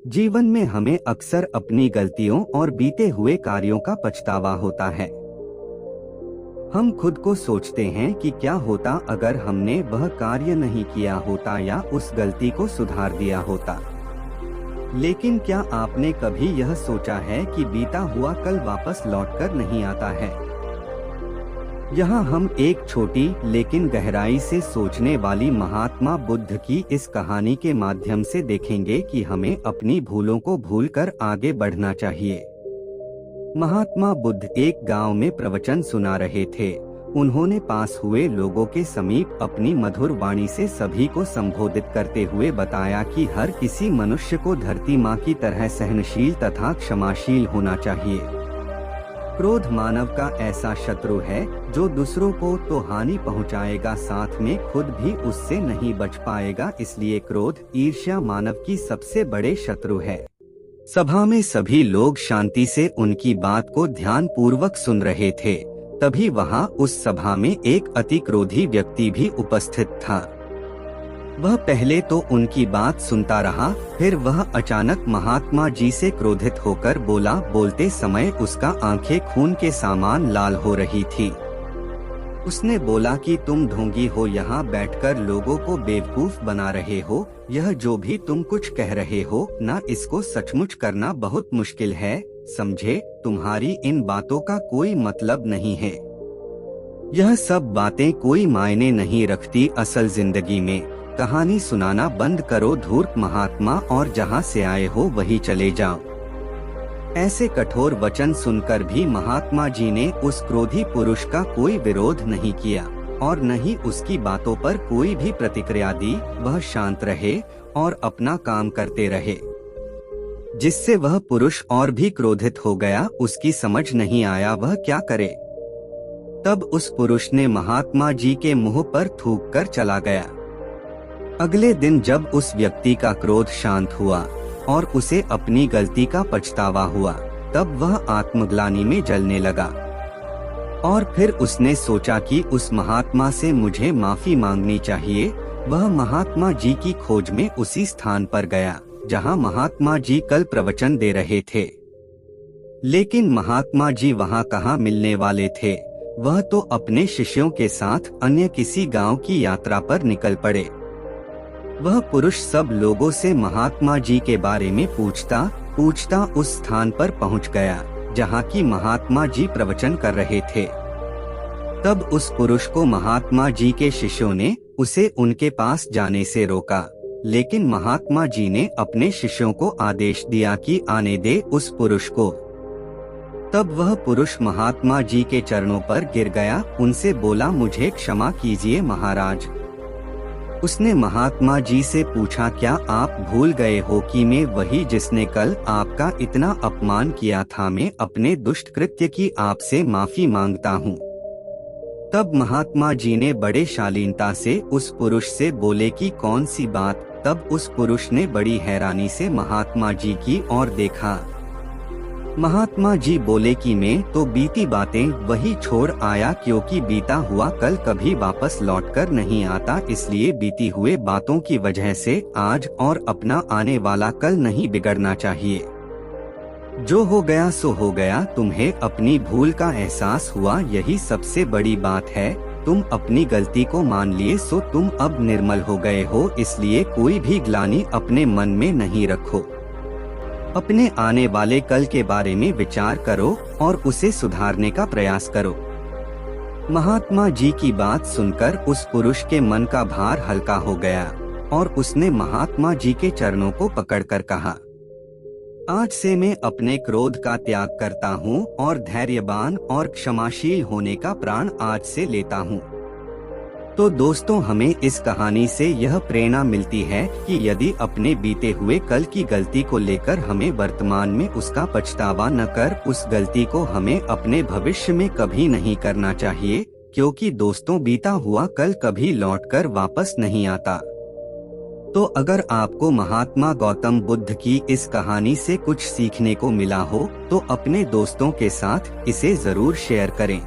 जीवन में हमें अक्सर अपनी गलतियों और बीते हुए कार्यों का पछतावा होता है। हम खुद को सोचते हैं कि क्या होता अगर हमने वह कार्य नहीं किया होता या उस गलती को सुधार दिया होता। लेकिन क्या आपने कभी यह सोचा है कि बीता हुआ कल वापस लौटकर नहीं आता है? यहाँ हम एक छोटी लेकिन गहराई से सोचने वाली महात्मा बुद्ध की इस कहानी के माध्यम से देखेंगे कि हमें अपनी भूलों को भूलकर आगे बढ़ना चाहिए। महात्मा बुद्ध एक गांव में प्रवचन सुना रहे थे। उन्होंने पास हुए लोगों के समीप अपनी मधुर वाणी से सभी को संबोधित करते हुए बताया कि हर किसी मनुष्य को धरती माँ की तरह सहनशील तथा क्षमाशील होना चाहिए। क्रोध मानव का ऐसा शत्रु है जो दूसरों को तो हानि पहुंचाएगा, साथ में खुद भी उससे नहीं बच पाएगा। इसलिए क्रोध, ईर्ष्या मानव की सबसे बड़े शत्रु है। सभा में सभी लोग शांति से उनकी बात को ध्यान पूर्वक सुन रहे थे। तभी वहां उस सभा में एक अति क्रोधी व्यक्ति भी उपस्थित था। वह पहले तो उनकी बात सुनता रहा, फिर वह अचानक महात्मा जी से क्रोधित होकर बोला। बोलते समय उसका आंखें खून के समान लाल हो रही थी। उसने बोला कि तुम ढोंगी हो, यहाँ बैठकर लोगों को बेवकूफ बना रहे हो। यह जो भी तुम कुछ कह रहे हो ना, इसको सचमुच करना बहुत मुश्किल है। समझे, तुम्हारी इन बातों का कोई मतलब नहीं है। यह सब बातें कोई मायने नहीं रखती असल जिंदगी में। कहानी सुनाना बंद करो धूर्त महात्मा, और जहाँ से आए हो वही चले जाओ। ऐसे कठोर वचन सुनकर भी महात्मा जी ने उस क्रोधी पुरुष का कोई विरोध नहीं किया और न ही उसकी बातों पर कोई भी प्रतिक्रिया दी। वह शांत रहे और अपना काम करते रहे, जिससे वह पुरुष और भी क्रोधित हो गया। उसकी समझ नहीं आया वह क्या करे। तब उस पुरुष ने महात्मा जी के मुंह पर थूक कर चला गया। अगले दिन जब उस व्यक्ति का क्रोध शांत हुआ और उसे अपनी गलती का पछतावा हुआ, तब वह आत्मग्लानि में जलने लगा और फिर उसने सोचा कि उस महात्मा से मुझे माफी मांगनी चाहिए। वह महात्मा जी की खोज में उसी स्थान पर गया जहां महात्मा जी कल प्रवचन दे रहे थे। लेकिन महात्मा जी वहां कहाँ मिलने वाले थे। वह तो अपने शिष्यों के साथ अन्य किसी गांव की यात्रा पर निकल पड़े। वह पुरुष सब लोगों से महात्मा जी के बारे में पूछता उस स्थान पर पहुंच गया जहां की महात्मा जी प्रवचन कर रहे थे। तब उस पुरुष को महात्मा जी के शिष्यों ने उसे उनके पास जाने से रोका, लेकिन महात्मा जी ने अपने शिष्यों को आदेश दिया कि आने दे उस पुरुष को। तब वह पुरुष महात्मा जी के चरणों पर गिर गया, उनसे बोला, मुझे क्षमा कीजिए महाराज। उसने महात्मा जी से पूछा, क्या आप भूल गए हो कि मैं वही जिसने कल आपका इतना अपमान किया था? मैं अपने दुष्ट कृत्य की आपसे माफी मांगता हूँ। तब महात्मा जी ने बड़े शालीनता से उस पुरुष से बोले कि कौन सी बात? तब उस पुरुष ने बड़ी हैरानी से महात्मा जी की ओर देखा। महात्मा जी बोले कि मैं तो बीती बातें वही छोड़ आया, क्योंकि बीता हुआ कल कभी वापस लौटकर नहीं आता। इसलिए बीती हुए बातों की वजह से आज और अपना आने वाला कल नहीं बिगड़ना चाहिए। जो हो गया सो हो गया। तुम्हें अपनी भूल का एहसास हुआ, यही सबसे बड़ी बात है। तुम अपनी गलती को मान लिए सो तुम अब निर्मल हो गए हो। इसलिए कोई भी ग्लानि अपने मन में नहीं रखो। अपने आने वाले कल के बारे में विचार करो और उसे सुधारने का प्रयास करो। महात्मा जी की बात सुनकर उस पुरुष के मन का भार हल्का हो गया और उसने महात्मा जी के चरणों को पकड़कर कहा, आज से मैं अपने क्रोध का त्याग करता हूँ और धैर्यवान और क्षमाशील होने का प्रण आज से लेता हूँ। तो दोस्तों, हमें इस कहानी से यह प्रेरणा मिलती है कि यदि अपने बीते हुए कल की गलती को लेकर हमें वर्तमान में उसका पछतावा न कर, उस गलती को हमें अपने भविष्य में कभी नहीं करना चाहिए, क्योंकि दोस्तों बीता हुआ कल कभी लौटकर वापस नहीं आता। तो अगर आपको महात्मा गौतम बुद्ध की इस कहानी से कुछ सीखने को मिला हो तो अपने दोस्तों के साथ इसे जरूर शेयर करें।